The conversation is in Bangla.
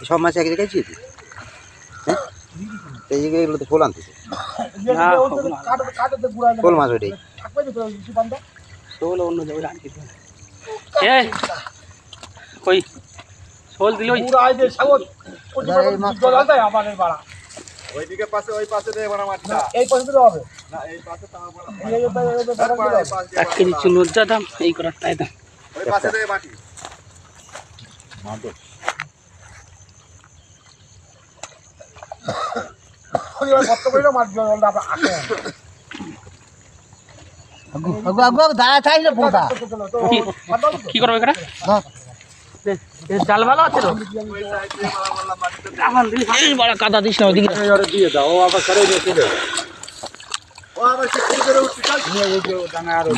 সব মাছ এক জায়গায় ছিল এই জায়গায় এগুলো তো ফোল আনতেছে ফোল মাছ ওইটাই শোল অন্য জায়গায় আনতে কই শোল দিল ওইদিকে পাশে ওই পাশে দেব না মাছটা এই পাশে দিলে হবে না এই পাশে তাও বড় এক কেজি চুনোর যা দাম এই করার তাই দাম ওই পাশে দেব মাটি ওই কত করে মাছ জলটা আমরা আটে আগু আগু দাঁড়া চাই না পোদা কি করবে এটা জাল ভালো আছে তো এই বড় কাদা দিস না ওদিকে দিয়ে দাও ও আবার করে দিয়ে দেবে ও আবার কি করে উঠতে চাল নিয়ে ওই যে দানা আর ওই